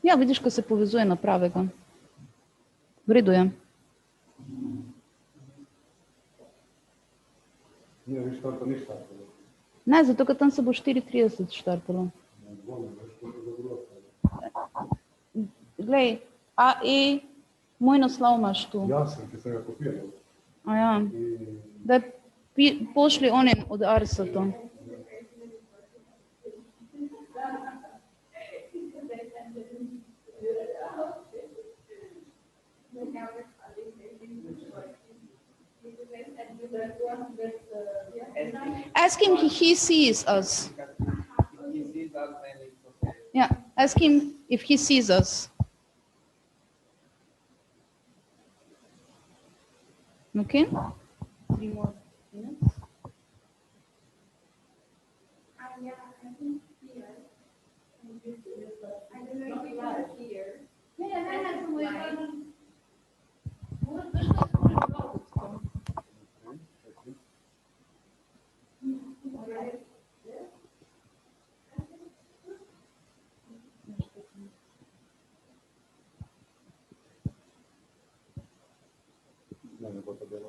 Ja, vidiš, ko se povezuje na pravega. V redu je. Ne, zato, ker tam se bo 4:30 štartalo. Glej, AE, moj naslov imaš tu. Jasno, ki sem ga kopiral. Ja. Daj, pošli onim od Arsa to. Ask him if he sees us. Yeah, ask him if he sees us. Okay? 3 more minutes. Yeah, I think here. I don't know if you are here.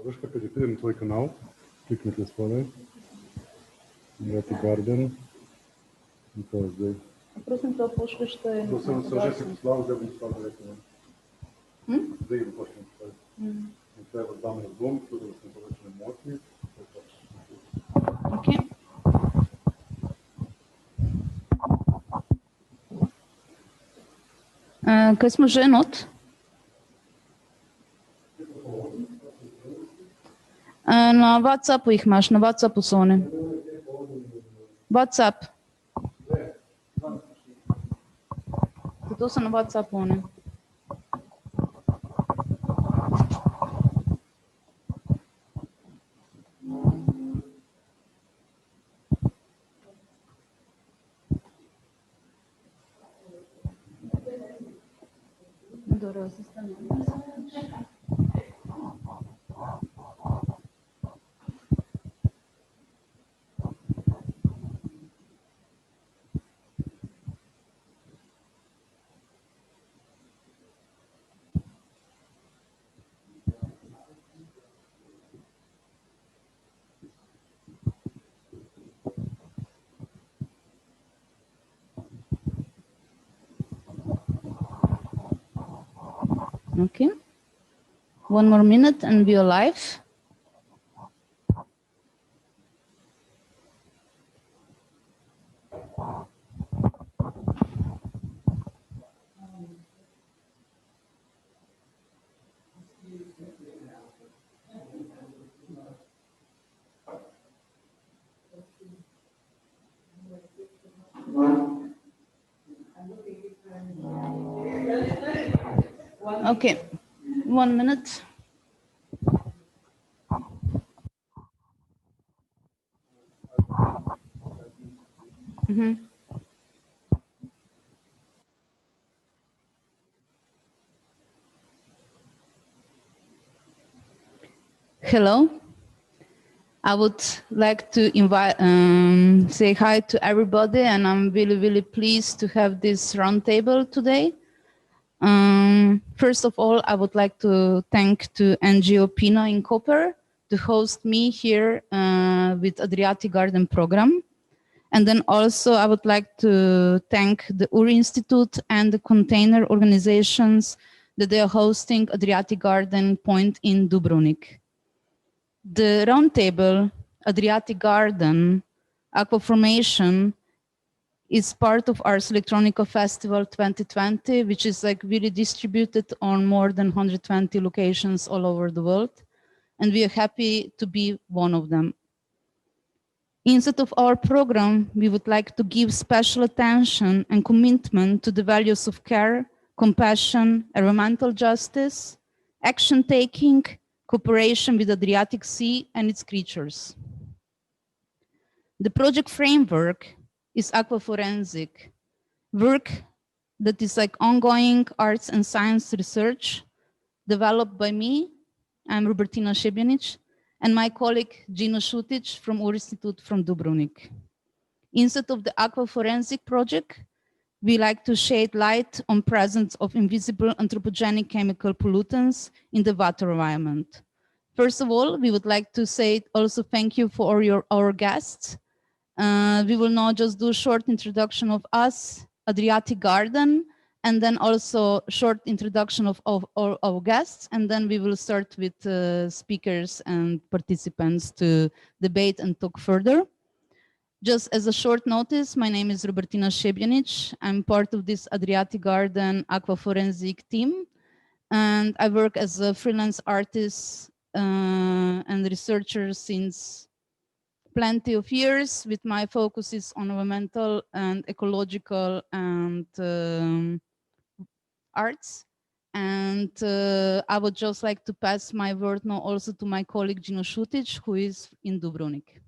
Veš, kad pridem na tvoj kanal, kliknite spodaj, Adriatic Garden, in to je zdaj. Prosim, to pošliš, to je... To sem že si poslal, zdaj bom poslal direktno. Zdaj bom pošljem poslal. In to je v dame dom, tudi da sem to več ne motni. Okay. Kaj smo že not? Na WhatsAppu jih imaš, na WhatsAppu so one. WhatsApp. To so na WhatsAppu one. Dobro, sestavljamo. Okay, 1 more minute and we are live. Okay, 1 minute. Hello. I would like to say hi to everybody, and I'm really, really pleased to have this roundtable today. First of all, I would like to thank to NGO PINA in Koper to host me here with Adriatic Garden program. And then also I would like to thank the URI Institute and the container organizations that they are hosting Adriatic Garden Point in Dubrovnik. The roundtable, Adriatic Garden, Aquaformation, is part of Ars Electronica Festival 2020, which is like really distributed on more than 120 locations all over the world. And we are happy to be one of them. Instead of our program, we would like to give special attention and commitment to the values of care, compassion, environmental justice, action taking, cooperation with the Adriatic Sea and its creatures. The project framework is aquaforensic work that is like ongoing arts and science research developed by me, I'm Robertina Šebjanič, and my colleague Gjino Šutić from Urs Institute from Dubrovnik. Instead of the aquaforensic project, we like to shed light on presence of invisible anthropogenic chemical pollutants in the water environment. First of all, we would like to say also thank you for our guests. We will now just do a short introduction of us, Adriatic Garden, and then also short introduction of our guests, and then we will start with speakers and participants to debate and talk further. Just as a short notice, my name is Robertina Šebjanič. I'm part of this Adriatic Garden Aquaforensic team, and I work as a freelance artist and researcher since plenty of years, with my focuses on environmental and ecological and arts. And I would just like to pass my word now also to my colleague Gjino Šutić, who is in Dubrovnik.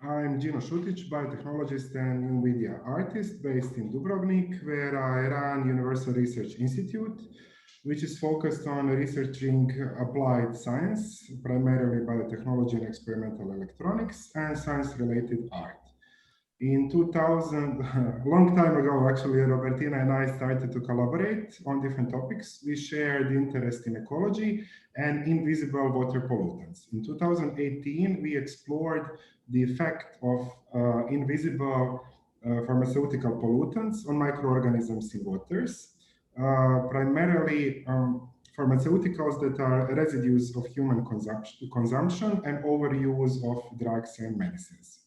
I'm Gjino Šutić, biotechnologist and new media artist based in Dubrovnik, where I run Universal Research Institute, which is focused on researching applied science, primarily biotechnology and experimental electronics, and science-related art. In 2000, a long time ago, actually, Robertina and I started to collaborate on different topics. We shared interest in ecology and invisible water pollutants. In 2018, we explored the effect of invisible pharmaceutical pollutants on microorganisms in waters, primarily pharmaceuticals that are residues of human consumption and overuse of drugs and medicines.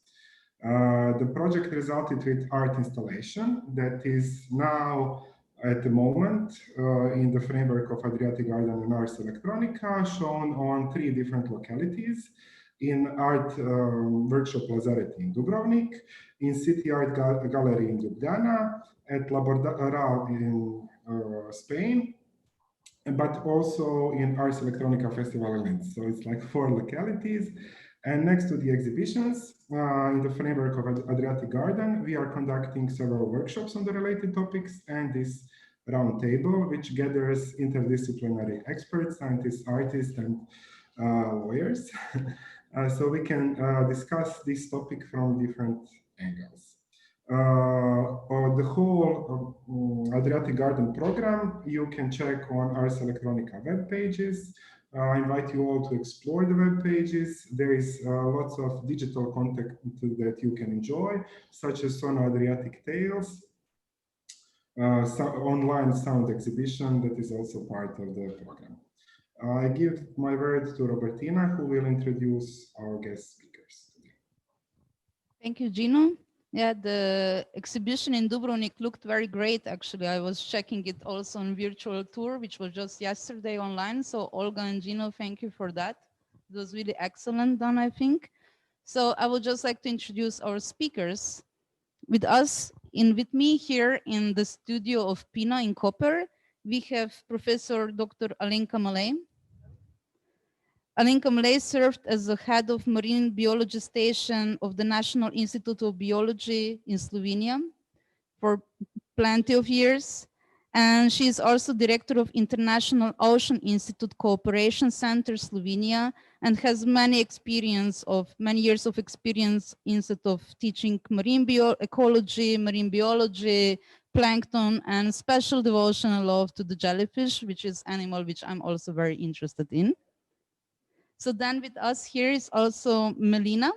The project resulted with art installation that is now at the moment in the framework of Adriatic Garden and Ars Electronica, shown on 3 different localities: in Art Workshop Lazaretti in Dubrovnik, in City Art Gallery in Ljubljana, at Laboral in Spain, but also in Ars Electronica Festival in Linz. So it's like 4 localities. And next to the exhibitions, in the framework of Adriatic Garden, we are conducting several workshops on the related topics and this roundtable, which gathers interdisciplinary experts, scientists, artists, and lawyers. So we can discuss this topic from different angles. The whole Adriatic Garden program you can check on Ars Electronica web pages. I invite you all to explore the web pages. There is lots of digital content that you can enjoy, such as Sono Adriatic Tales, online sound exhibition that is also part of the program. I give my word to Robertina, who will introduce our guest speakers today. Thank you, Gjino. Yeah, the exhibition in Dubrovnik looked very great, actually. I was checking it also on virtual tour, which was just yesterday online. So Olga and Gjino, thank you for that. It was really excellent done, I think. So I would just like to introduce our speakers. With us, with me here in the studio of PINA in Koper, we have Professor Dr. Alenka Malej. Alenka Malej served as the head of Marine Biology Station of the National Institute of Biology in Slovenia for plenty of years. And she is also director of International Ocean Institute Cooperation Center, Slovenia, and has many years of experience instead of teaching marine ecology, marine biology, plankton, and special devotion and love to the jellyfish, which is animal which I'm also very interested in. So then with us here is also Melina.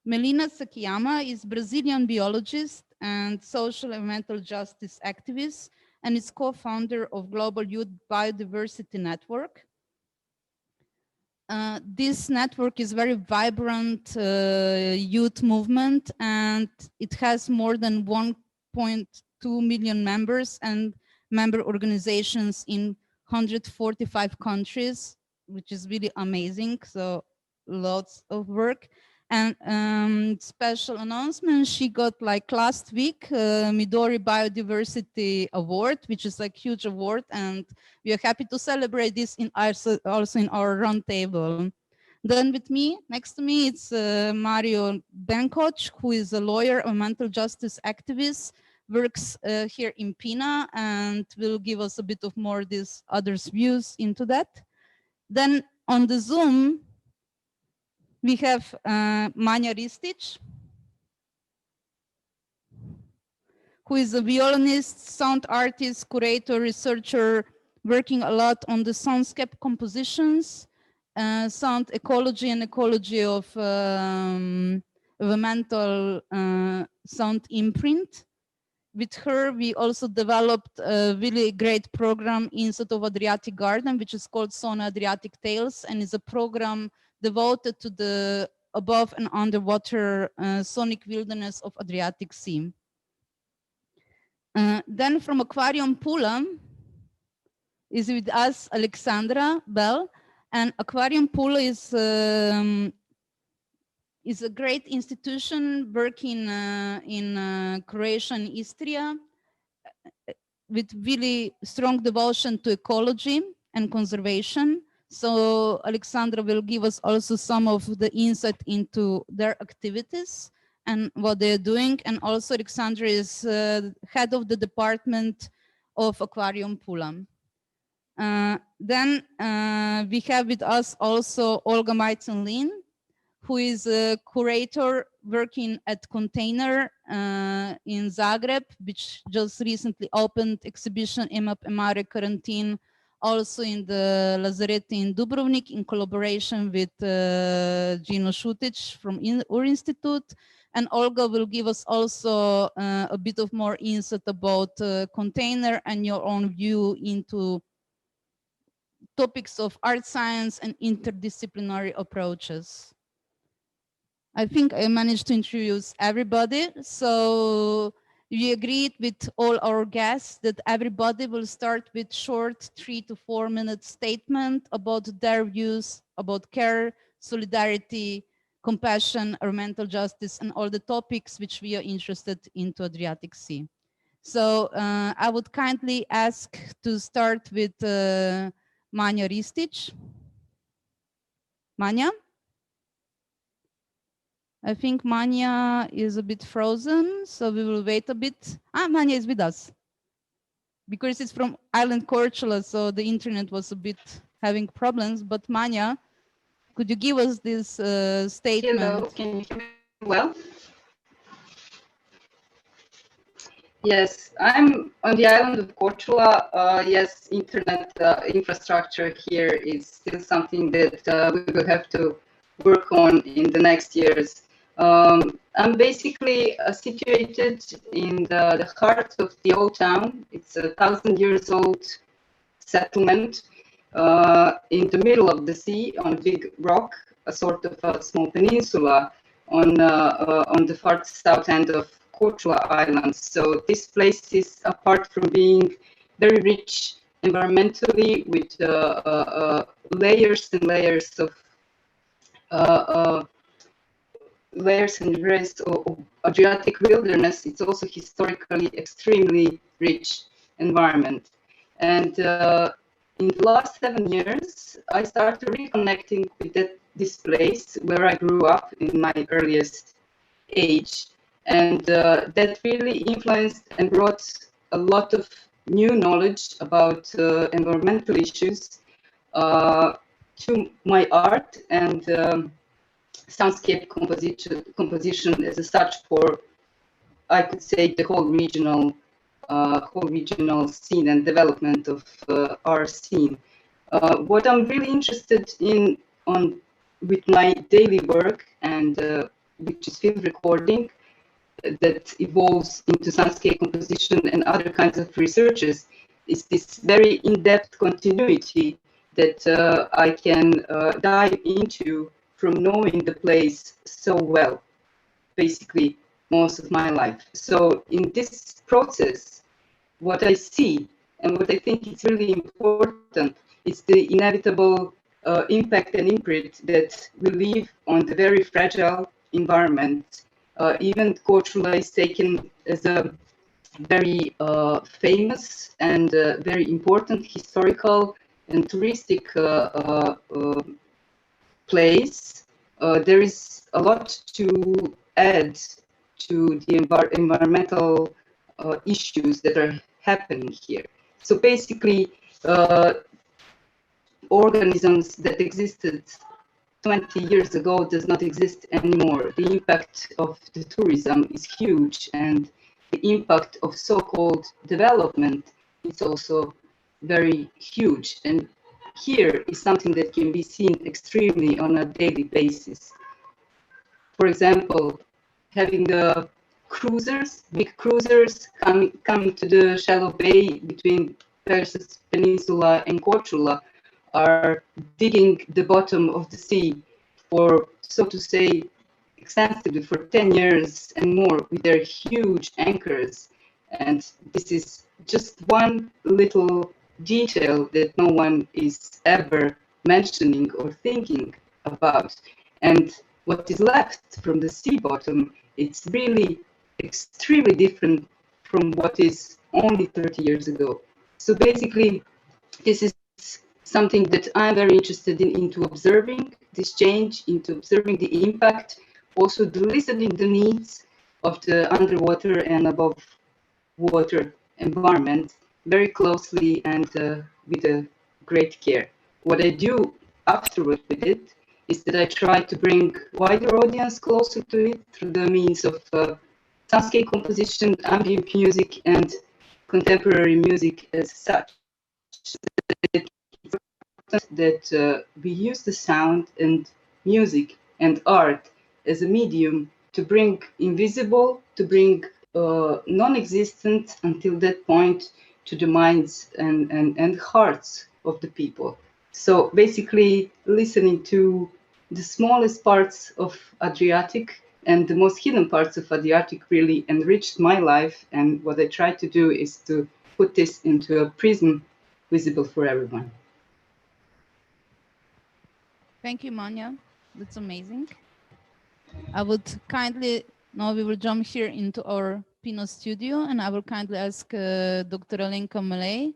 Melina Sakiyama is Brazilian biologist and social and environmental justice activist, and is co-founder of Global Youth Biodiversity Network. This network is very vibrant youth movement, and it has more than 1.2 million members and member organizations in 145 countries, which is really amazing. So lots of work. And special announcement, she got like last week Midori Biodiversity Award, which is like huge award, and we are happy to celebrate this in also in our roundtable. Then with me, next to me, it's Mario Benkoč, who is a lawyer, a mental justice activist, works here in PINA, and will give us a bit of more this others' views into that. Then on the Zoom, we have Manja Ristić. who is a violinist, sound artist, curator, researcher, working a lot on the soundscape compositions, sound ecology and ecology of environmental sound imprint. With her, we also developed a really great program inside of Adriatic Garden, which is called Sona Adriatic Tales, and is a program devoted to the above and underwater sonic wilderness of Adriatic Sea. Then from Aquarium Pula is with us Aleksandra Bel, and Aquarium Pula is a great institution working in Croatia and Istria with really strong devotion to ecology and conservation. So Aleksandra will give us also some of the insight into their activities and what they're doing. And also Aleksandra is head of the department of Aquarium Pula. Then we have with us also Olga Majcin-Lin, who is a curator working at Container in Zagreb, which just recently opened exhibition Imap Emare Quarantine, also in the Lazareti in Dubrovnik in collaboration with Gjino Šutić from Ur Institute. And Olga will give us also a bit of more insight about Container and your own view into topics of art science and interdisciplinary approaches. I think I managed to introduce everybody. So we agreed with all our guests that everybody will start with short 3 to 4 minute statement about their views about care, solidarity, compassion, environmental justice, and all the topics which we are interested into Adriatic Sea. So I would kindly ask to start with Manja Ristić. Manja? I think Manja is a bit frozen, so we will wait a bit. Manja is with us. Because it's from island Korčula, so the internet was a bit having problems. But Manja, could you give us this statement? Hello, can you hear me well? Yes, I'm on the island of Korčula. Yes, internet infrastructure here is still something that we will have to work on in the next years. I'm basically situated in the heart of the old town. It's a 1,000 years old settlement in the middle of the sea on a big rock, a sort of a small peninsula on the far south end of Korčula Island. So this place is, apart from being very rich environmentally, with layers and layers of Adriatic wilderness, it's also historically extremely rich environment. And in the last 7 years, I started reconnecting with this place where I grew up in my earliest age. And that really influenced and brought a lot of new knowledge about environmental issues to my art and soundscape composition as such for, I could say, the whole regional scene and development of our scene. What I'm really interested in with my daily work, and which is field recording, that evolves into soundscape composition and other kinds of researches, is this very in-depth continuity that I can dive into from knowing the place so well, basically most of my life. So in this process, what I see and what I think is really important is the inevitable impact and imprint that we leave on the very fragile environment. Even Korčula is taken as a very famous and very important historical and touristic place. There is a lot to add to the environmental issues that are happening here. So basically, organisms that existed 20 years ago does not exist anymore. The impact of the tourism is huge, and the impact of so-called development is also very huge. And here is something that can be seen extremely on a daily basis. For example, having the cruisers, big cruisers coming to the shallow bay between Perzes Peninsula and Korčula are digging the bottom of the sea for, so to say, extensively for 10 years and more with their huge anchors. And this is just one little detail that no one is ever mentioning or thinking about. And what is left from the sea bottom, it's really extremely different from what is only 30 years ago. So basically, this is something that I'm very interested in, into observing this change, into observing the impact, also listening the needs of the underwater and above water environment very closely and with a great care. What I do afterward with it is that I try to bring wider audience closer to it through the means of soundscape composition, ambient music, and contemporary music as such. That we use the sound and music and art as a medium to bring invisible, to bring non-existent until that point to the minds and hearts of the people. So basically listening to the smallest parts of Adriatic and the most hidden parts of Adriatic really enriched my life. And what I try to do is to put this into a prism visible for everyone. Thank you, Manja. That's amazing. I would kindly, now we will jump here into our Pinot studio, and I will kindly ask Dr. Alenka Malej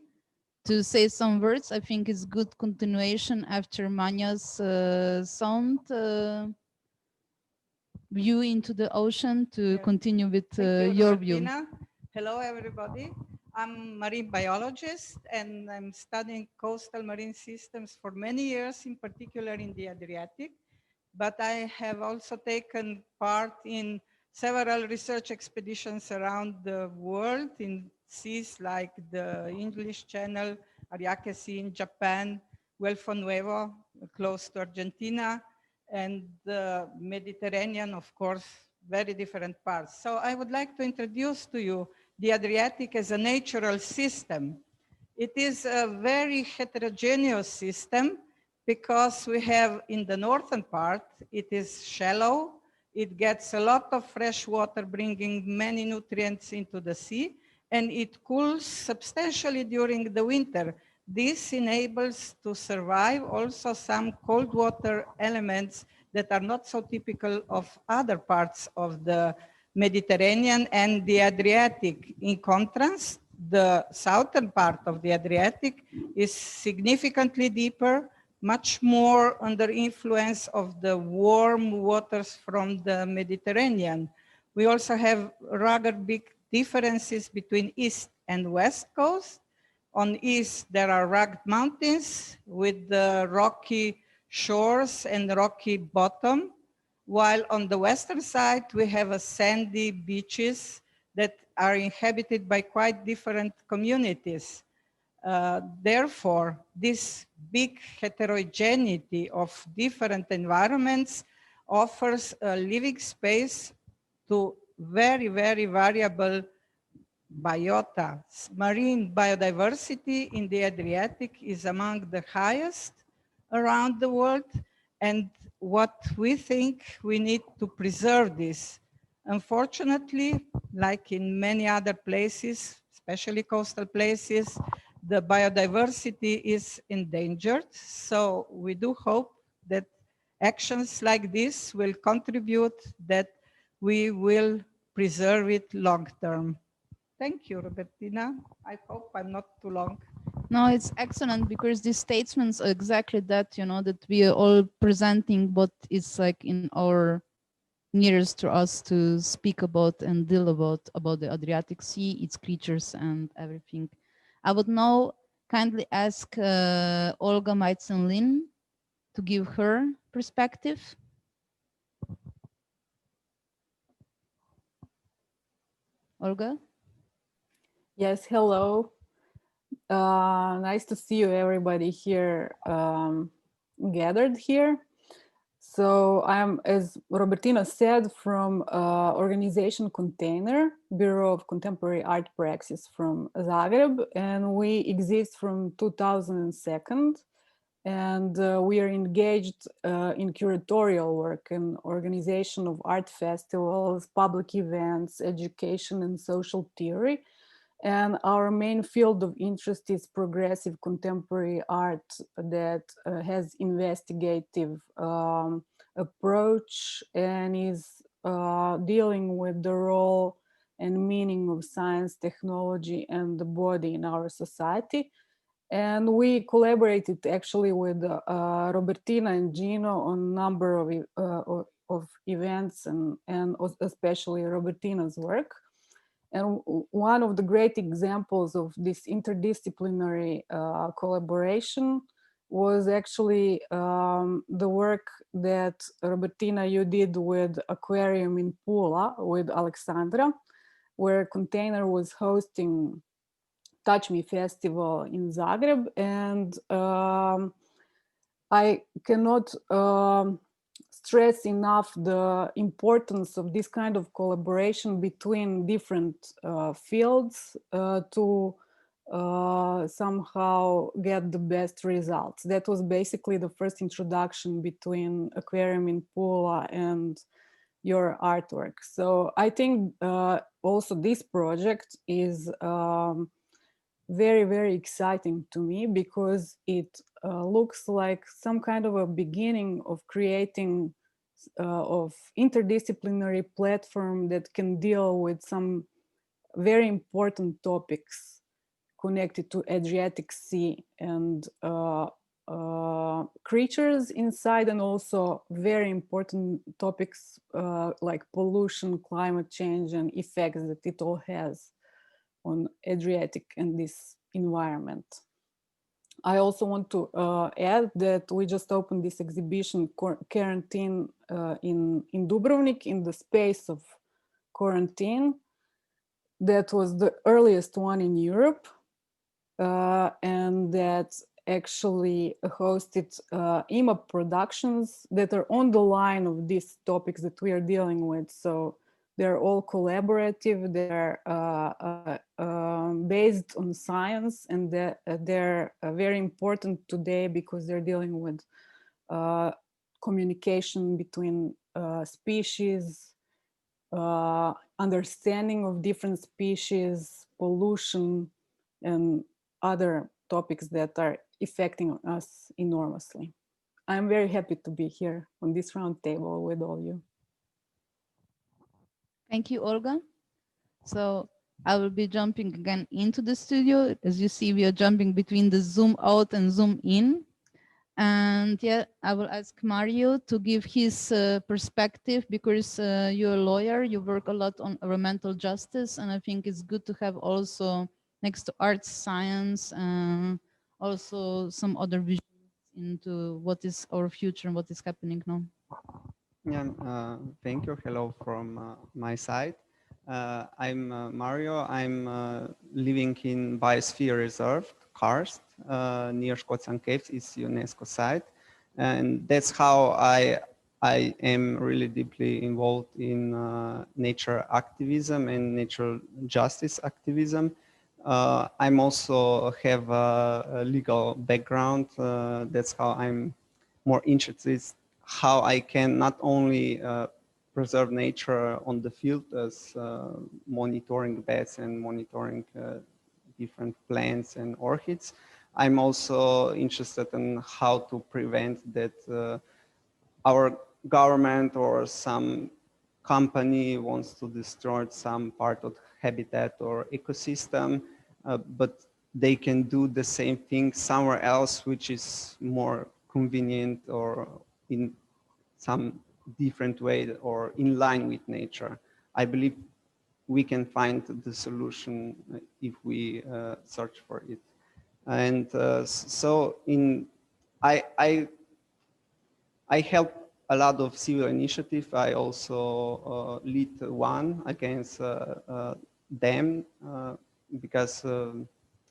to say some words. I think it's good continuation after Manja's sound view into the ocean to continue with your view. Hello, everybody. I'm a marine biologist, and I'm studying coastal marine systems for many years, in particular in the Adriatic. But I have also taken part in several research expeditions around the world in seas like the English Channel, Ariake Sea in Japan, Guelfo Nuevo, close to Argentina, and the Mediterranean, of course, very different parts. So I would like to introduce to you the Adriatic as a natural system. It is a very heterogeneous system because we have in the northern part, it is shallow, it gets a lot of fresh water bringing many nutrients into the sea, and it cools substantially during the winter. This enables to survive also some cold water elements that are not so typical of other parts of the Mediterranean and the Adriatic. In contrast, the southern part of the Adriatic is significantly deeper, much more under influence of the warm waters from the Mediterranean. We also have rather big differences between east and west coast. On east, there are rugged mountains with the rocky shores and rocky bottom, while on the western side, we have a sandy beaches that are inhabited by quite different communities. Therefore, this big heterogeneity of different environments offers a living space to very, very variable biota. Marine biodiversity in the Adriatic is among the highest around the world, and what we think we need to preserve this. Unfortunately, like in many other places, especially coastal places, the biodiversity is endangered. So we do hope that actions like this will contribute that we will preserve it long term. Thank you, Robertina. I hope I'm not too long. No, it's excellent because these statements are exactly that, you know, that we are all presenting what is like in our nearest to us to speak about and deal about the Adriatic Sea, its creatures and everything. I would now kindly ask Olga Meitzen-Lin to give her perspective. Olga? Yes, hello. Nice to see you, everybody here gathered here. So I'm, as Robertina said, from organization Container, Bureau of Contemporary Art Praxis from Zagreb, and we exist from 2002. And we are engaged in curatorial work and organization of art festivals, public events, education and social theory. And our main field of interest is progressive contemporary art that has investigative approach and is dealing with the role and meaning of science, technology, and the body in our society. And we collaborated actually with Robertina and Gjino on a number of events and especially Robertina's work. And one of the great examples of this interdisciplinary collaboration was actually the work that Robertina, you did with Aquarium in Pula with Aleksandra, where Container was hosting Touch Me Festival in Zagreb. And I cannot stress enough the importance of this kind of collaboration between different fields to somehow get the best results. That was basically the first introduction between Aquarium in Pula and your artwork. So I think also this project is very, very exciting to me because it looks like some kind of a beginning of creating of interdisciplinary platform that can deal with some very important topics connected to Adriatic Sea and creatures inside, and also very important topics like pollution, climate change, and effects that it all has on Adriatic and this environment. I also want to add that we just opened this exhibition, Quarantine, in Dubrovnik, in the space of quarantine. That was the earliest one in Europe, and that actually hosted IMAP productions that are on the line of these topics that we are dealing with. So they're all collaborative, they're based on science, and they're very important today because they're dealing with communication between species, understanding of different species, pollution, and other topics that are affecting us enormously. I'm very happy to be here on this round table with all you. Thank you, Olga. So I will be jumping again into the studio. As you see, we are jumping between the zoom out and zoom in. And yeah, I will ask Mario to give his perspective because you're a lawyer, you work a lot on environmental justice, and I think it's good to have also next to arts, science, and also some other visions into what is our future and what is happening now. Yeah, thank you. Hello from my side. I'm Mario. I'm living in Biosphere Reserve, Karst, near Škocjan Caves. It's UNESCO site. And that's how I am really deeply involved in nature activism and natural justice activism. I'm also have a legal background. That's how I'm more interested how I can not only preserve nature on the field as monitoring bats and monitoring different plants and orchids. I'm also interested in how to prevent that our government or some company wants to destroy some part of habitat or ecosystem, but they can do the same thing somewhere else, which is more convenient or in some different way or in line with nature. I believe we can find the solution if we search for it. And so I help a lot of civil initiative. I also lead one against dam because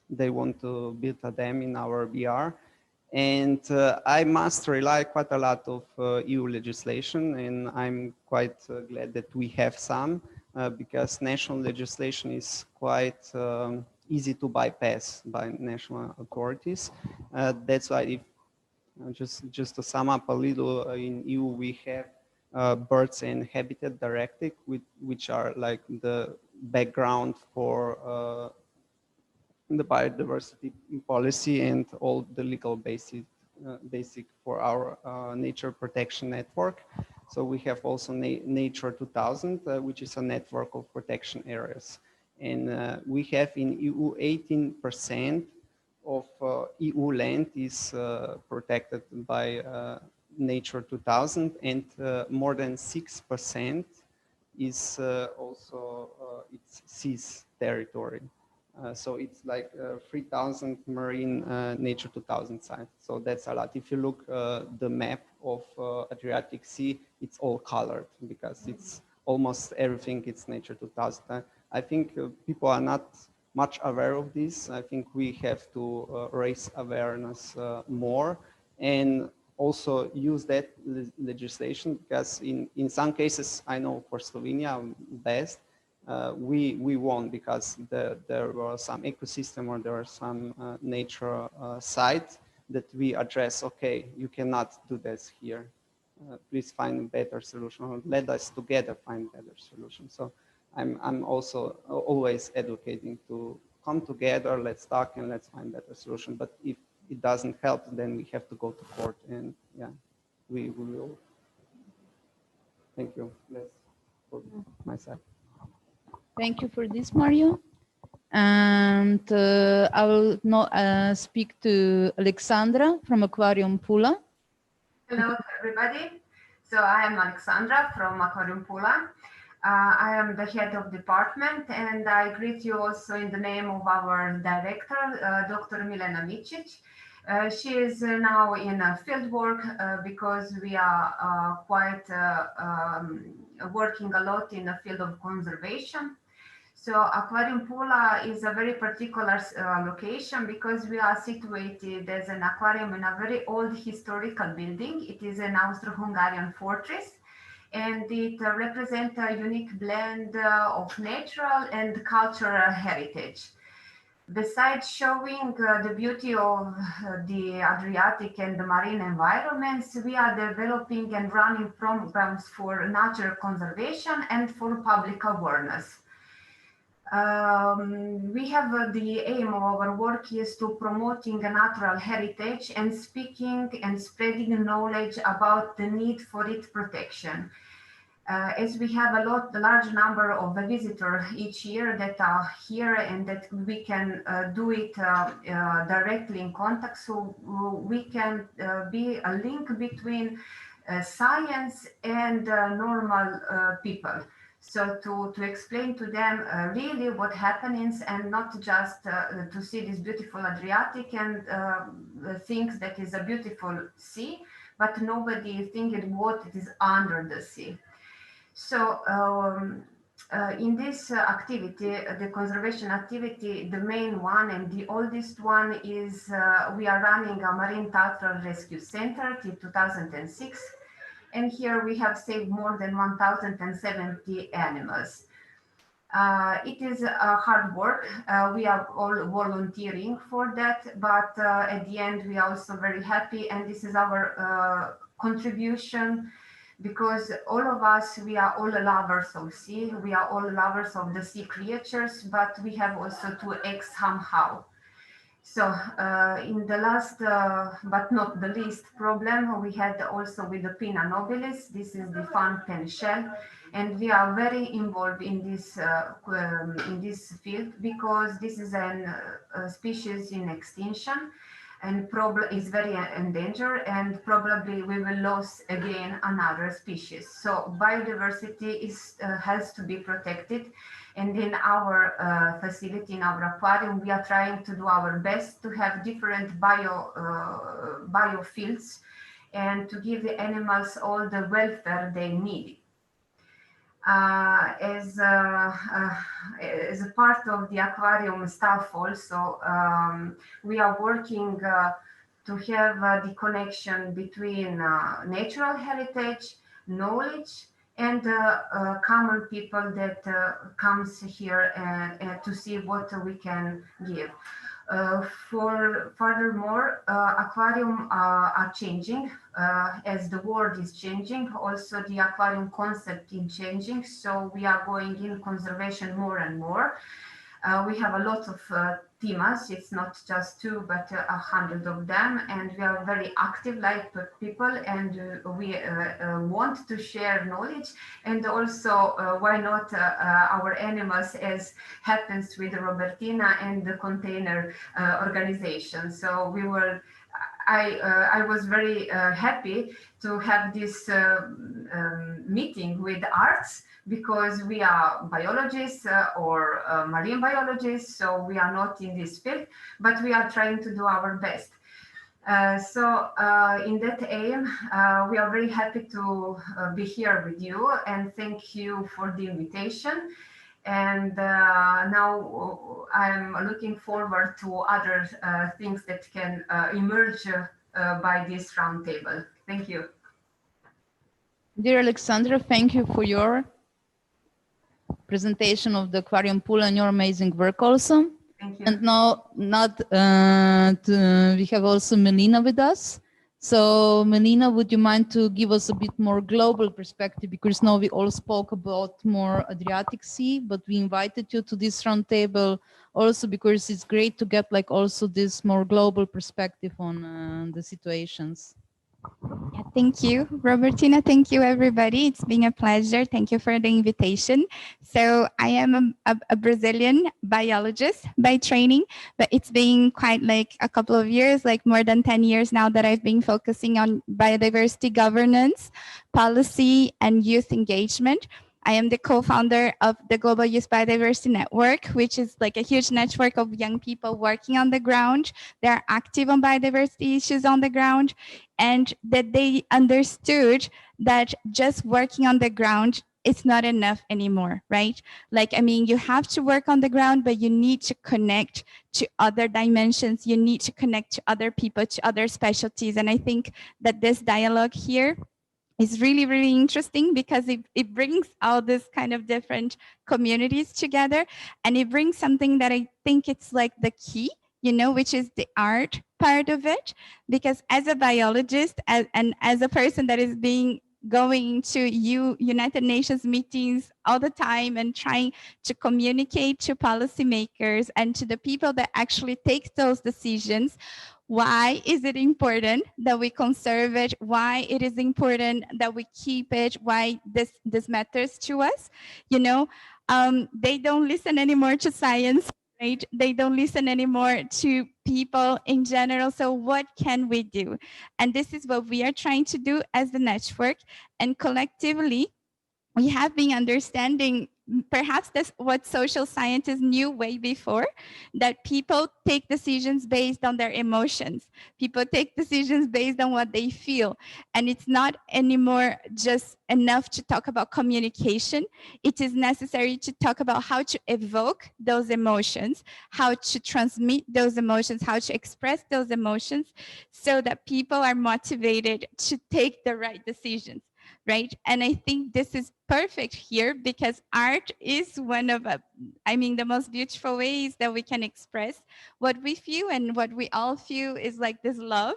they want to build a dam in our BR. And I must rely quite a lot of EU legislation, and I'm quite glad that we have some because national legislation is quite easy to bypass by national authorities. That's why if just to sum up a little, in EU we have Birds and Habitat Directive, which are like the background for the biodiversity policy and all the legal basic for our nature protection network. So we have also Nature 2000, which is a network of protection areas. And we have in EU 18% of EU land is protected by Nature 2000, and more than 6% is also it's seas territory. So it's like 3,000 marine Nature 2000 sites. So that's a lot. If you look the map of Adriatic Sea, it's all colored because it's almost everything. It's Nature 2000. I think people are not much aware of this. I think we have to raise awareness more and also use that legislation because in some cases, I know for Slovenia best, we won because there was some ecosystem or there were some nature sites that we address. Okay, you cannot do this here. Please find a better solution, or let us together find better solution. So I'm also always advocating to come together, let's talk and let's find better solution. But if it doesn't help, then we have to go to court, and yeah, we will. Thank you. That's for my side. Thank you for this, Mario. And I will now speak to Aleksandra from Aquarium Pula. Hello to everybody. So I am Aleksandra from Aquarium Pula. I am the head of department, and I greet you also in the name of our director, Dr. Milena Mičić. She is now in field work because we are quite working a lot in the field of conservation. So Aquarium Pula is a very particular location because we are situated as an aquarium in a very old historical building. It is an Austro-Hungarian fortress, and it represents a unique blend of natural and cultural heritage. Besides showing the beauty of the Adriatic and the marine environments, we are developing and running programs for nature conservation and for public awareness. We have the aim of our work is to promoting a natural heritage and speaking and spreading knowledge about the need for its protection. As we have a large number of visitors each year that are here and that we can do it directly in contact, so we can be a link between science and normal people. So to explain to them really what happens and not just to see this beautiful Adriatic and think that is a beautiful sea, but nobody thinking what it is under the sea. So in this activity, the conservation activity, the main one and the oldest one is we are running a Marine Turtle Rescue Center till 2006. And here we have saved more than 1,070 animals. It is hard work. We are all volunteering for that, but at the end we are also very happy, and this is our contribution, because all of us, we are all lovers of sea, we are all lovers of the sea creatures, but we have also to act somehow. So in the last, but not the least problem, we had also with the Pinna nobilis. This is the fan shell, and we are very involved in this field because this is a species in extinction and probably is very endangered, and probably we will lose again another species. So biodiversity has to be protected. And in our facility, in our aquarium, we are trying to do our best to have different biofields and to give the animals all the welfare they need. as a part of the aquarium staff also, we are working to have the connection between natural heritage, knowledge, and common people that comes here to see what we can give. Furthermore, aquarium are changing as the world is changing. Also, the aquarium concept is changing. So we are going in conservation more and more. We have a lot of teams. It's not just 2, but 100 of them, and we are very active like people, and we want to share knowledge, and also why not our animals, as happens with Robertina and the container organization. So we were. I was very happy to have this meeting with arts, because we are biologists or marine biologists, so we are not in this field, but we are trying to do our best. So in that aim, we are very happy to be here with you, and thank you for the invitation. And now I'm looking forward to other things that can emerge by this roundtable. Thank you. Dear Alexandra, thank you for your presentation of the aquarium pool and your amazing work also. Thank you. And now we have also Melina with us. So Melina, would you mind to give us a bit more global perspective? Because now we all spoke about more Adriatic Sea, but we invited you to this roundtable also because it's great to get like also this more global perspective on the situations. Yeah, thank you, Robertina. Thank you, everybody. It's been a pleasure. Thank you for the invitation. So I am a Brazilian biologist by training, but it's been quite like a couple of years, like more than 10 years now, that I've been focusing on biodiversity governance, policy, and youth engagement. I am the co-founder of the Global Youth Biodiversity Network, which is like a huge network of young people working on the ground. They are active on biodiversity issues on the ground, and that they understood that just working on the ground is not enough anymore, right? Like, I mean, you have to work on the ground, but you need to connect to other dimensions. You need to connect to other people, to other specialties. And I think that this dialogue here is really, really interesting because it brings all this kind of different communities together, and it brings something that I think it's like the key, you know, which is the art part of it. Because as a biologist and as a person that is going to United Nations meetings all the time and trying to communicate to policymakers and to the people that actually take those decisions, why is it important that we conserve it? Why it is important that we keep it? Why this matters to us? You know, they don't listen anymore to science, right? They don't listen anymore to people in general. So what can we do? And this is what we are trying to do as the network. And collectively, we have been understanding perhaps that's what social scientists knew way before, that people take decisions based on their emotions. People take decisions based on what they feel. And it's not anymore just enough to talk about communication. It is necessary to talk about how to evoke those emotions, how to transmit those emotions, how to express those emotions so that people are motivated to take the right decisions. Right. And I think this is perfect here because art is one of, the most beautiful ways that we can express what we feel, and what we all feel is like this love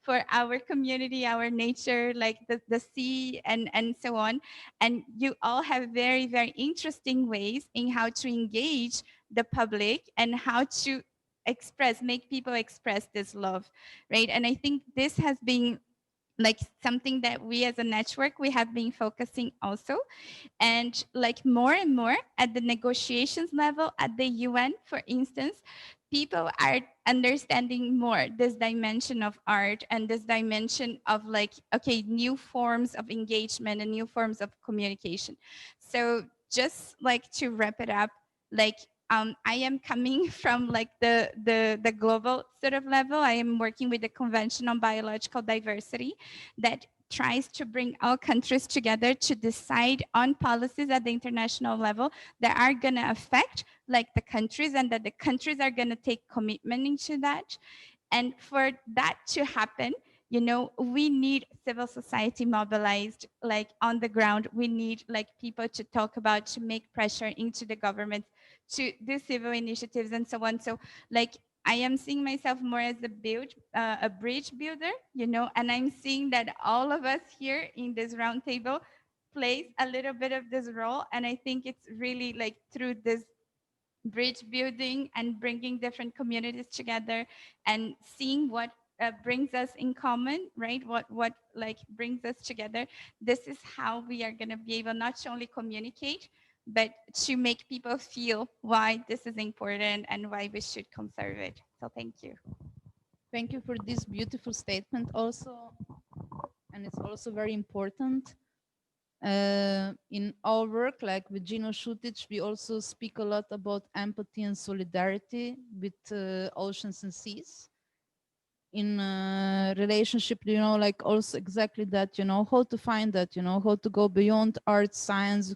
for our community, our nature, like the sea and so on. And you all have very, very interesting ways in how to engage the public and how to make people express this love. Right. And I think this has been like something that we as a network, we have been focusing also. And like more and more at the negotiations level at the UN, for instance, people are understanding more this dimension of art and this dimension of like, okay, new forms of engagement and new forms of communication. So just like to wrap it up, like I am coming from like the global sort of level. I am working with the Convention on Biological Diversity that tries to bring all countries together to decide on policies at the international level that are going to affect like the countries, and that the countries are going to take commitment into that. And for that to happen, you know, we need civil society mobilized, like on the ground. We need like people to talk about, to make pressure into the government, to do civil initiatives and so on. So like, I am seeing myself more as a bridge builder, you know, and I'm seeing that all of us here in this roundtable plays a little bit of this role. And I think it's really like through this bridge building and bringing different communities together and seeing what brings us in common, right? What like brings us together. This is how we are going to be able not to only communicate, but to make people feel why this is important and why we should conserve it. So thank you. Thank you for this beautiful statement also. And it's also very important. In our work, like with Gjino Šutić, we also speak a lot about empathy and solidarity with oceans and seas. In relationship, you know, like also exactly that, you know, how to find that, you know, how to go beyond art, science,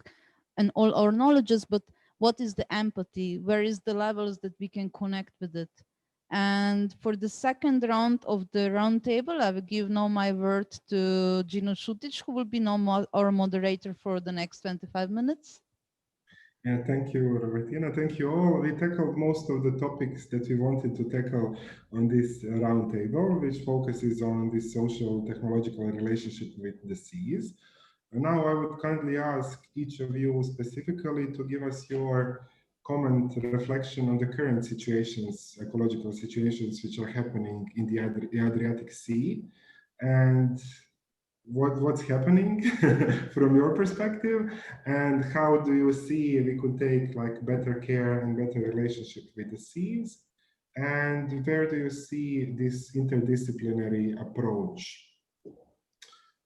and all our knowledges, but what is the empathy? Where is the levels that we can connect with it? And for the second round of the round table, I will give now my word to Gjino Šutić, who will be now our moderator for the next 25 minutes. Yeah, thank you, Robertina. Thank you all. We tackled most of the topics that we wanted to tackle on this roundtable, which focuses on the social technological relationship with the seas. And now I would kindly ask each of you specifically to give us your comment, reflection on the current situations, ecological situations which are happening in the Adriatic Sea, and what's happening from your perspective, and how do you see we could take like better care and better relationship with the seas, and where do you see this interdisciplinary approach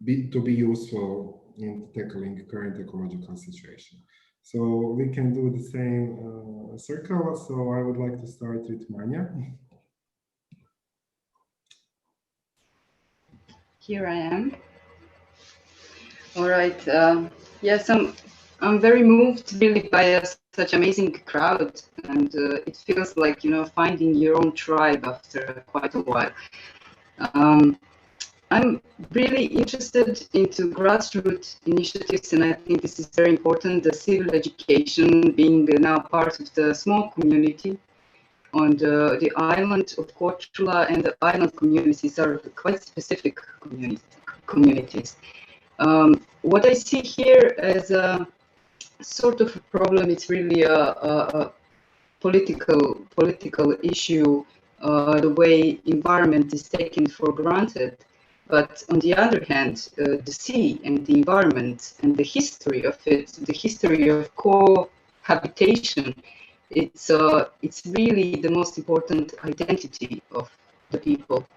to be useful in tackling current ecological situation. So we can do the same circle. So I would like to start with Manja. Here I am. All right. Yes, I'm very moved really by such amazing crowd, and it feels like, you know, finding your own tribe after quite a while. I'm really interested into grassroots initiatives, and I think this is very important. The civil education being now part of the small community on the island of Korčula, and the island communities are quite specific communities. What I see here as a sort of a problem, it's really a political issue, the way environment is taken for granted. But on the other hand, the sea and the environment and the history of it, the history of cohabitation, it's really the most important identity of the people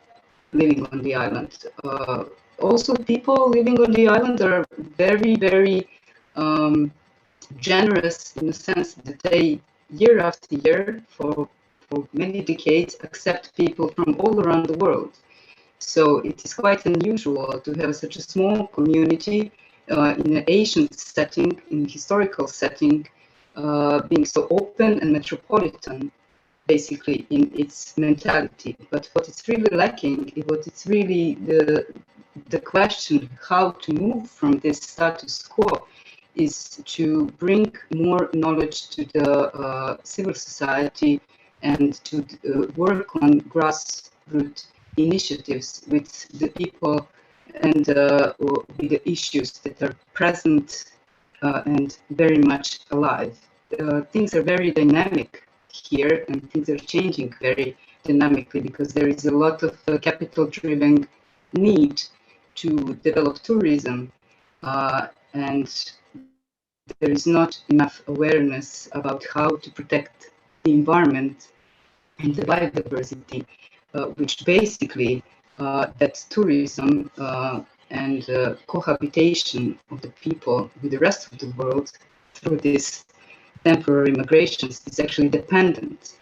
living on the island. Also, people living on the island are very, very generous in the sense that they, year after year, for many decades, accept people from all around the world. So it is quite unusual to have such a small community in an ancient setting, in a historical setting, being so open and metropolitan, basically in its mentality. But what it's really lacking, what it's really the question how to move from this status quo is to bring more knowledge to the civil society and to work on grassroots initiatives with the people and with the issues that are present and very much alive. Things are very dynamic here, and things are changing very dynamically because there is a lot of capital-driven need to develop tourism, and there is not enough awareness about how to protect the environment and the biodiversity, which basically that tourism and cohabitation of the people with the rest of the world through this temporary migrations is actually dependent.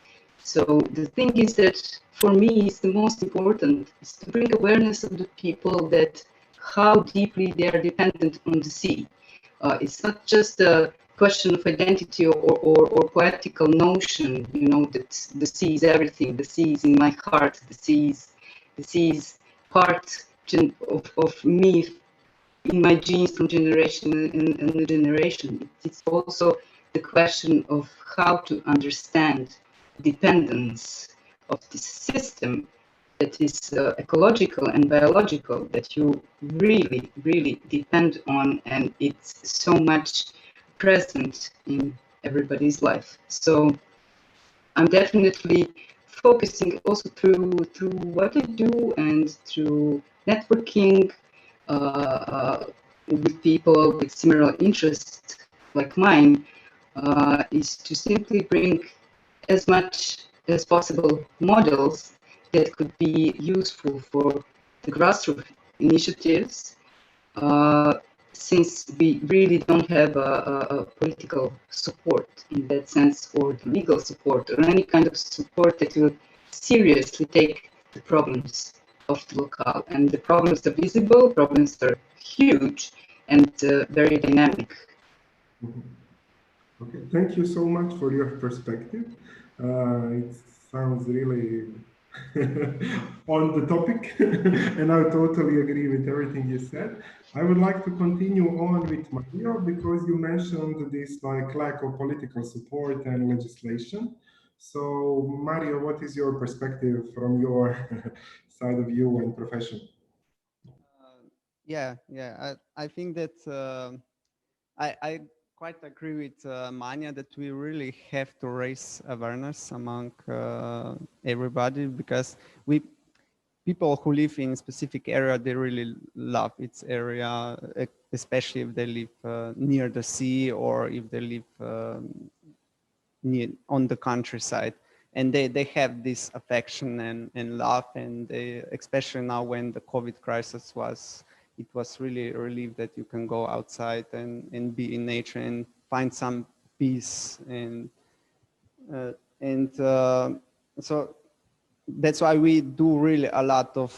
So the thing is that for me, it's the most important is to bring awareness of the people that how deeply they are dependent on the sea. It's not just a question of identity or poetical notion, you know, that the sea is everything, the sea is in my heart, the sea is part of me in my genes from generation and generation. It's also the question of how to understand dependence of this system that is ecological and biological, that you really, really depend on, and it's so much present in everybody's life. So I'm definitely focusing also through what I do and through networking with people with similar interests like mine, is to simply bring as much as possible models that could be useful for the grassroots initiatives, since we really don't have a political support in that sense, or the legal support, or any kind of support that will seriously take the problems of the locale. And the problems are visible, problems are huge, and very dynamic. Okay, thank you so much for your perspective. It sounds really on the topic, and I totally agree with everything you said. I would like to continue on with Mario, because you mentioned this like lack of political support and legislation. So Mario, what is your perspective from your side of you and profession? I think that I quite agree with Manja that we really have to raise awareness among everybody, because people who live in a specific area, they really love its area, especially if they live near the sea, or if they live near on the countryside. And they have this affection and love, and they, especially now when the COVID crisis was, it was really a relief that you can go outside and be in nature and find some peace. And so that's why we do really a lot of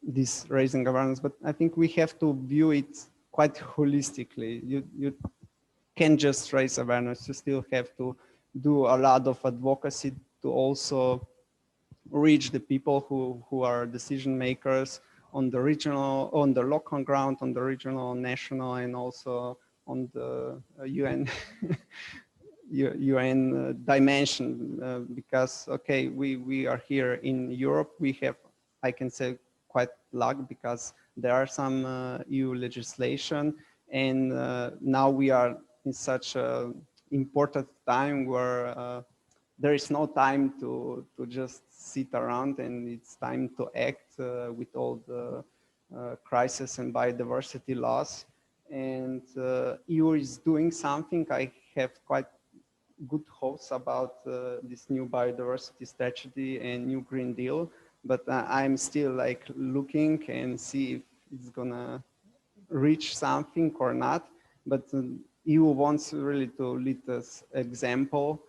this raising awareness. But I think we have to view it quite holistically. You can't just raise awareness. You still have to do a lot of advocacy to also reach the people who are decision makers on the regional, on the local ground, on the regional, national, and also on the UN UN dimension. Because okay, we are here in Europe. We have, I can say, quite luck, because there are some EU legislation, and now we are in such a important time where there is no time to just sit around, and it's time to act with all the crisis and biodiversity loss. And EU is doing something. I have quite good hopes about this new biodiversity strategy and new Green Deal, but I'm still like looking and see if it's gonna reach something or not. But EU wants really to lead us example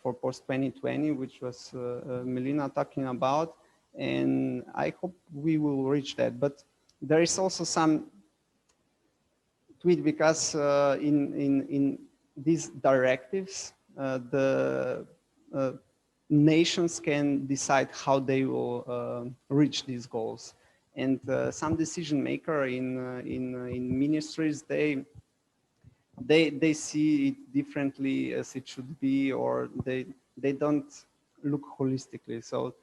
for post-2020, which was Melina talking about, and I hope we will reach that. But there is also some tweak, because in these directives, the nations can decide how they will reach these goals. And some decision maker in ministries, they see it differently as it should be, or they don't look holistically. So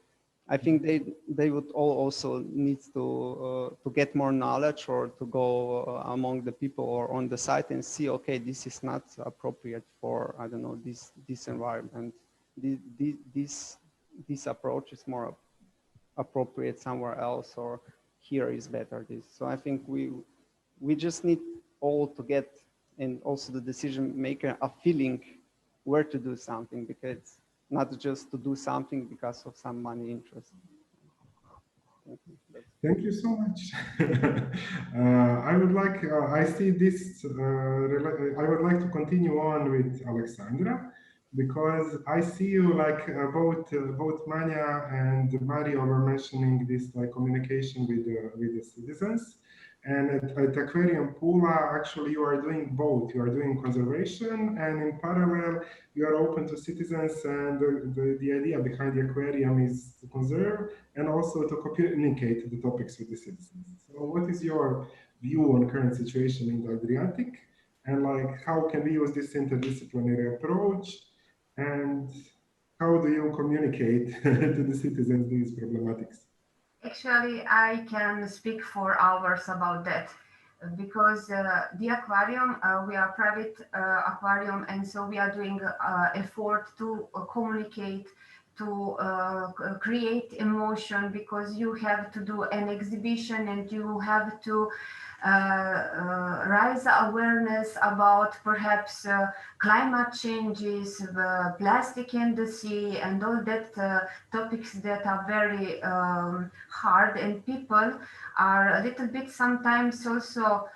I think they would all also need to get more knowledge, or to go among the people or on the site and see, okay, this is not appropriate for, I don't know, this environment. This approach is more appropriate somewhere else, or here is better this. So I think we just need all to get, and also the decision maker, a feeling where to do something, because not just to do something because of some money interest. Thank you so much. I would like, I see this, I would like to continue on with Aleksandra, because I see you like both Manja and Mario were mentioning this like communication with the citizens. And at Aquarium Pula, actually, you are doing both. You are doing conservation, and in parallel, you are open to citizens. And the idea behind the aquarium is to conserve and also to communicate the topics with the citizens. So, what is your view on current situation in the Adriatic, and like how can we use this interdisciplinary approach, and how do you communicate to the citizens these problematics? Actually, I can speak for hours about that because the aquarium, we are private aquarium, and so we are doing effort to communicate, to create emotion, because you have to do an exhibition and you have to raise awareness about perhaps climate changes, plastic in the sea, and all that topics that are very hard, and people are a little bit sometimes also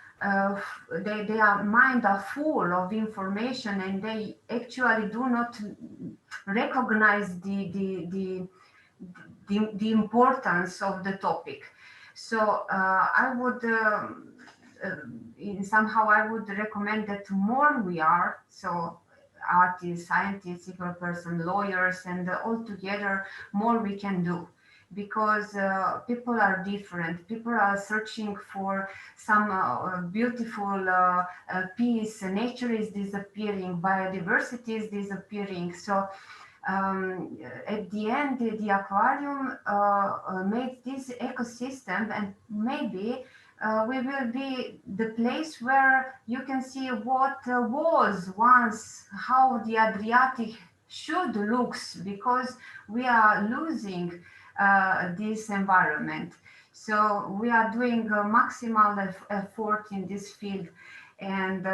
their mind are full of information, and they actually do not recognize the importance of the topic. So I would somehow I would recommend that more we are, so artists, scientists, equal person, lawyers, and all together, more we can do. Because people are different. People are searching for some beautiful peace. Nature is disappearing. Biodiversity is disappearing. So at the end, the aquarium made this ecosystem, and maybe we will be the place where you can see what was once, how the Adriatic should looks, because we are losing this environment. So we are doing maximal effort in this field, and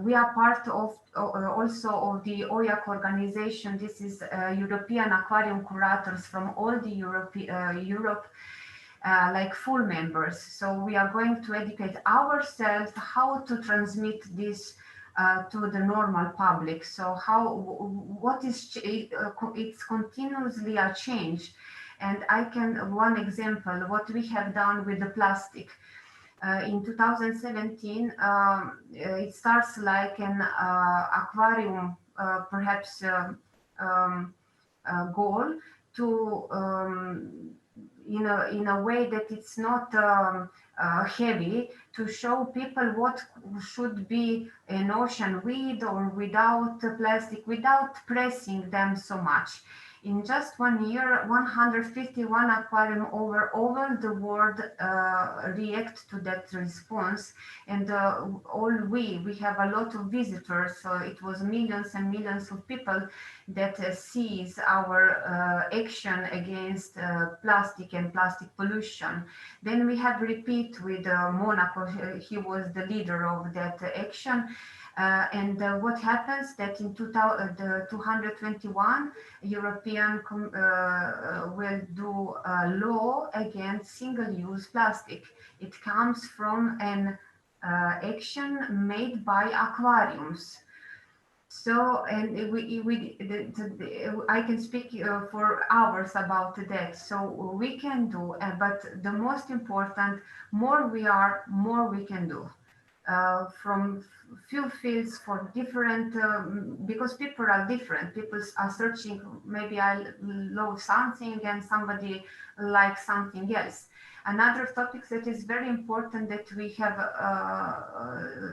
we are part of also of the OIAC organization. This is European aquarium curators from all the Europe, like full members. So we are going to educate ourselves how to transmit this to the normal public. So what is it's continuously a change. And I can, one example, what we have done with the plastic. In 2017, it starts like an aquarium, perhaps goal to in a way that it's not heavy, to show people what should be an ocean with or without plastic, without pressing them so much. In just 1 year, 151 aquarium over the world react to that response, and all we have a lot of visitors. So it was millions and millions of people that sees our action against plastic and plastic pollution. Then we have repeat with Monaco. He was the leader of that action. And what happens that in 221, European will do a law against single-use plastic. It comes from an action made by aquariums. So, and I can speak for hours about that. So we can do, but the most important, more we are, more we can do. From few fields for different, because people are different. People are searching, maybe I love something and somebody likes something else. Another topic that is very important that we have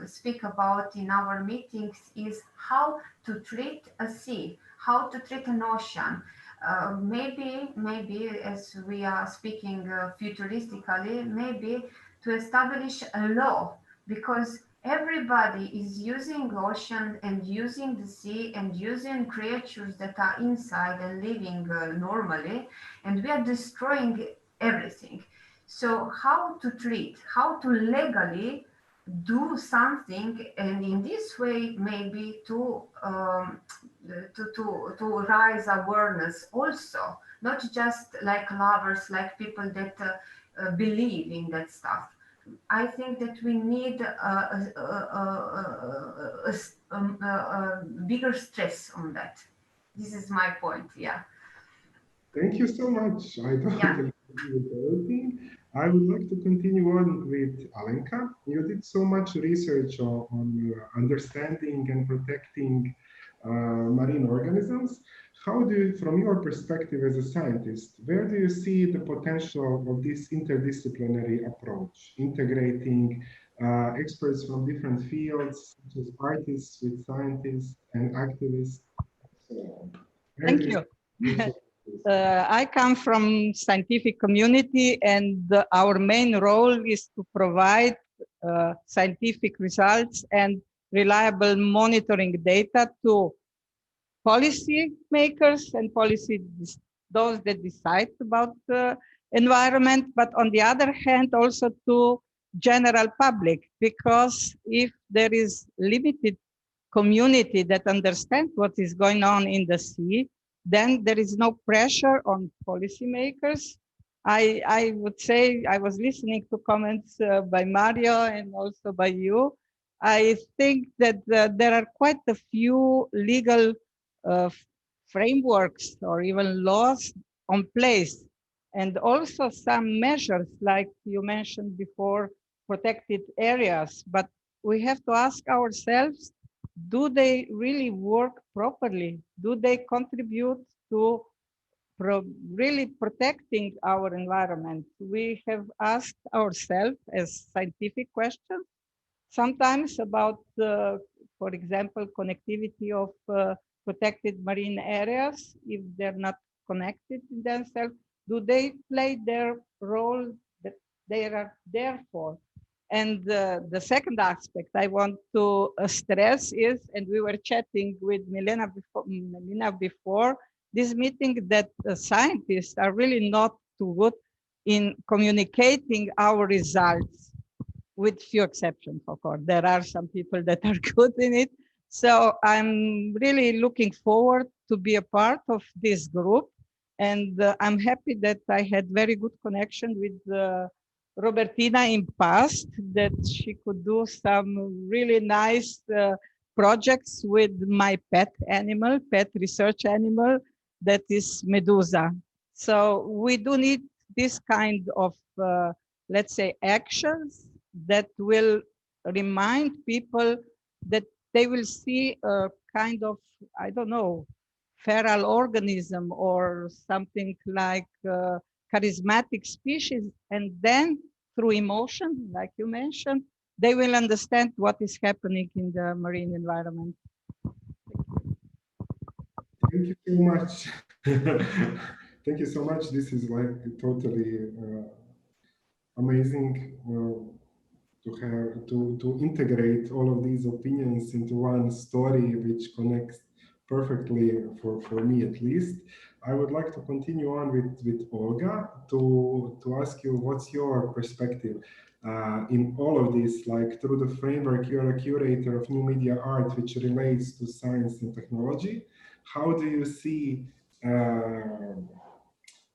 speak about in our meetings is how to treat a sea, how to treat an ocean. Maybe as we are speaking futuristically, maybe to establish a law, because everybody is using ocean and using the sea and using creatures that are inside and living normally, and we are destroying everything. So how to treat, how to legally do something, and in this way maybe to raise awareness also, not just like lovers, like people that believe in that stuff. I think that we need a bigger stress on that. This is my point, yeah. Thank you so much. I totally agree with everything. I would like to continue on with Alenka. You did so much research on understanding and protecting marine organisms. How do you, from your perspective as a scientist, where do you see the potential of this interdisciplinary approach, integrating experts from different fields, such as artists with scientists and activists? Thank you. I come from scientific community, and our main role is to provide scientific results and reliable monitoring data to policy makers and those that decide about the environment, but on the other hand, also to general public, because if there is limited community that understands what is going on in the sea, then there is no pressure on policymakers. I would say, I was listening to comments by Mario and also by you. I think that there are quite a few legal frameworks or even laws on place, and also some measures like you mentioned before, protected areas. But we have to ask ourselves, do they really work properly? Do they contribute to really protecting our environment? We have asked ourselves as scientific questions sometimes about, for example, connectivity of protected marine areas. If they're not connected in themselves, do they play their role that they are there for? And the second aspect I want to stress is, and we were chatting with Milena before this meeting, that scientists are really not too good in communicating our results, with few exceptions, of course. There are some people that are good in it. So I'm really looking forward to be a part of this group. And I'm happy that I had very good connection with Robertina in past, that she could do some really nice projects with my pet research animal, that is Medusa. So we do need this kind of, let's say, actions that will remind people that they will see a kind of, I don't know, feral organism or something like charismatic species, and then through emotion, like you mentioned, they will understand what is happening in the marine environment. Thank you so much. Thank you so much. This is like totally amazing to integrate all of these opinions into one story, which connects perfectly for me at least. I would like to continue on with Olga to ask you, what's your perspective in all of this, like through the framework, you're a curator of new media art, which relates to science and technology. How do you see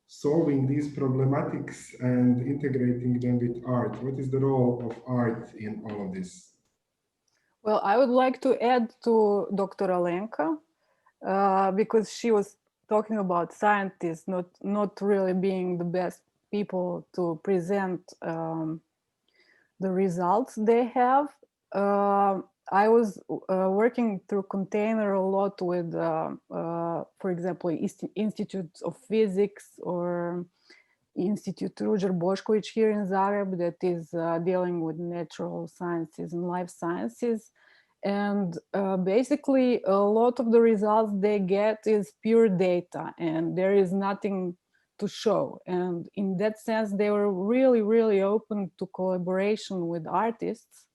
solving these problematics and integrating them with art? What is the role of art in all of this? Well, I would like to add to Dr. Alenka, because she was talking about scientists not really being the best people to present the results they have. I was working through container a lot with, for example, Institute of Physics or Institute Ruđer Bošković here in Zagreb, that is dealing with natural sciences and life sciences. And basically, a lot of the results they get is pure data, and there is nothing to show. And in that sense, they were really, really open to collaboration with artists,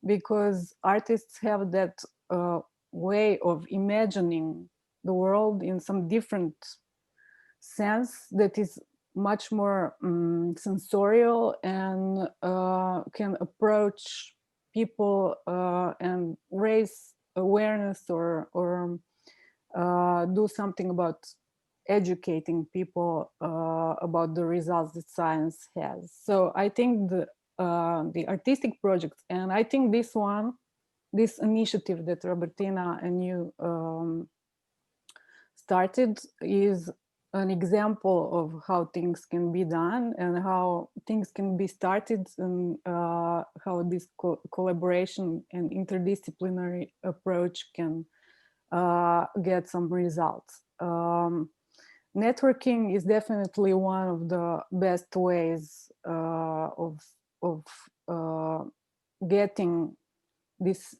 because artists have that way of imagining the world in some different sense that is much more sensorial, and can approach people and raise awareness or do something about educating people about the results that science has. So I think the artistic projects, and I think this initiative that Robertina and you started is an example of how things can be done and how things can be started, and how this collaboration and interdisciplinary approach can get some results. Networking is definitely one of the best ways of getting this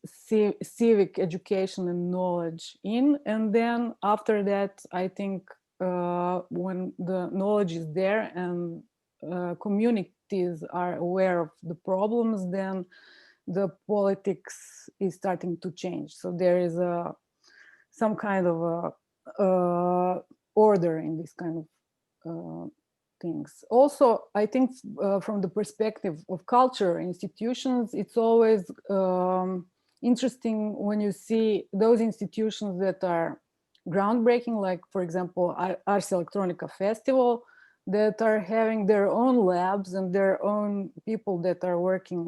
civic education and knowledge in. And then after that, I think when the knowledge is there and communities are aware of the problems, then the politics is starting to change. So there is some kind of a order in this kind of things. Also, I think from the perspective of culture institutions, it's always interesting when you see those institutions that are groundbreaking, like, for example, Ars Electronica Festival, that are having their own labs and their own people that are working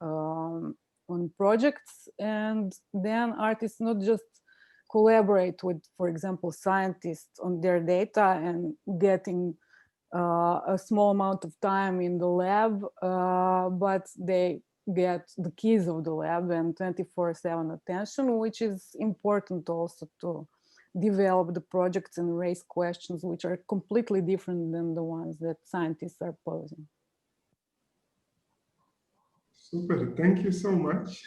on projects. And then artists not just collaborate with, for example, scientists on their data and getting a small amount of time in the lab, but they get the keys of the lab and 24/7 attention, which is important also to develop the projects and raise questions which are completely different than the ones that scientists are posing. Super, thank you so much.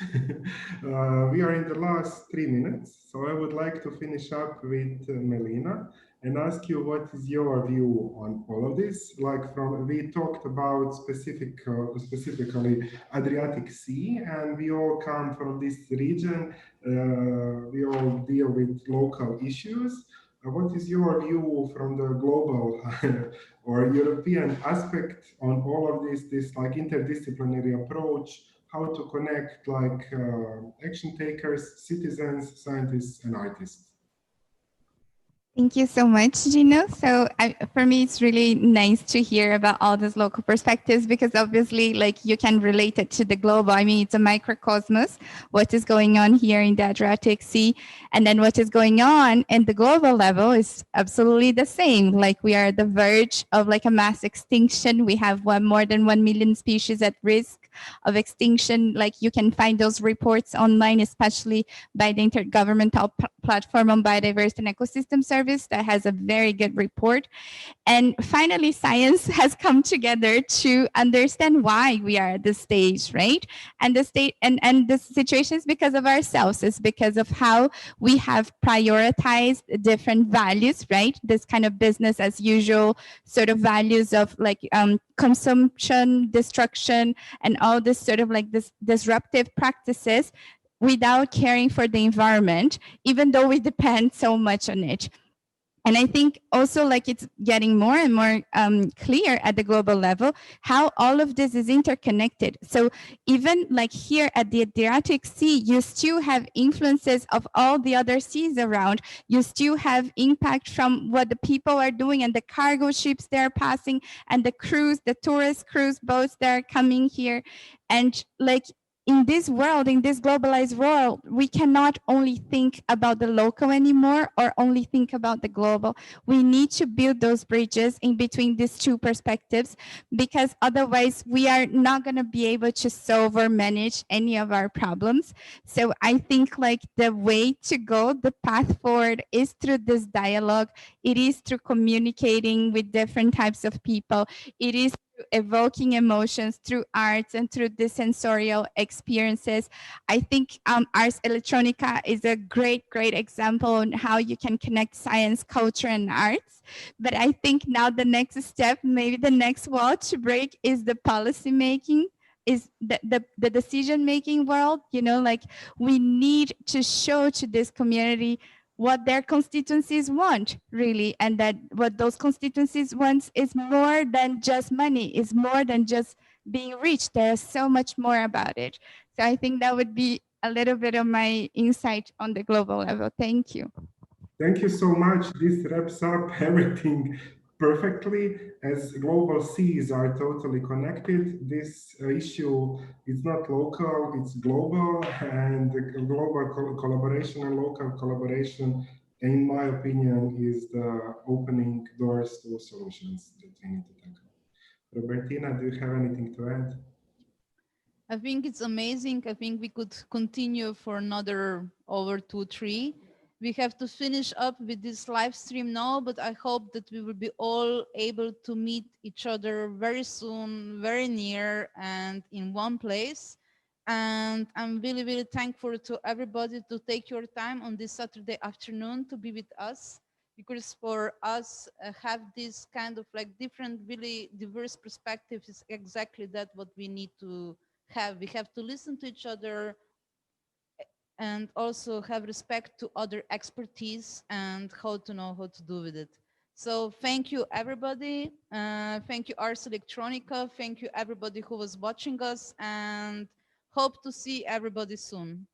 We are in the last 3 minutes, so I would like to finish up with Melina and ask you what is your view on all of this. Like, we talked about specifically Adriatic Sea, and we all come from this region. We all deal with local issues. What is your view from the global or European aspect on all of this like interdisciplinary approach, how to connect like action takers, citizens, scientists, and artists? Thank you so much, Gjino. So for me, it's really nice to hear about all these local perspectives, because obviously, like, you can relate it to the global. I mean, it's a microcosmos, what is going on here in the Adriatic Sea, and then what is going on in the global level is absolutely the same. Like, we are at the verge of like a mass extinction. We have more than 1 million species at risk of extinction. Like, you can find those reports online, especially by the Intergovernmental Platform on Biodiversity and Ecosystem Service that has a very good report. And finally, science has come together to understand why we are at this stage, right? And the state and the situation is because of ourselves. It's because of how we have prioritized different values, right? This kind of business as usual sort of values of like consumption, destruction, and all this sort of like this disruptive practices without caring for the environment, even though we depend so much on it. And I think also like it's getting more and more clear at the global level how all of this is interconnected. So even like here at the Adriatic Sea, you still have influences of all the other seas around. You still have impact from what the people are doing and the cargo ships they're passing and the cruise, the tourist cruise boats that are coming here. And like, in this world, in this globalized world, we cannot only think about the local anymore or only think about the global. We need to build those bridges in between these two perspectives, because otherwise we are not going to be able to solve or manage any of our problems. So I think like the way to go, the path forward is through this dialogue. It is through communicating with different types of people. It is evoking emotions through arts and through the sensorial experiences. I think Ars Electronica is a great example on how you can connect science, culture, and arts. But I think now the next step, maybe the next wall to break, is the policy making, is the decision-making world. You know, like we need to show to this community what their constituencies want, really, and that what those constituencies want is more than just money, is more than just being rich. There's so much more about it. So I think that would be a little bit of my insight on the global level. Thank you. Thank you so much. This wraps up everything perfectly, as global seas are totally connected. This issue is not local, it's global, and global collaboration and local collaboration in my opinion, is the opening doors to solutions that we need to tackle. Robertina, do you have anything to add? I think it's amazing. I think we could continue for another over 2-3. We have to finish up with this live stream now, but I hope that we will be all able to meet each other very soon, very near and in one place. And I'm really, really thankful to everybody to take your time on this Saturday afternoon to be with us, because for us have this kind of like different, really diverse perspectives is exactly that what we need to have. We have to listen to each other and also have respect to other expertise and how to know how to do with it. So thank you, everybody. Thank you, Ars Electronica. Thank you, everybody who was watching us, and hope to see everybody soon.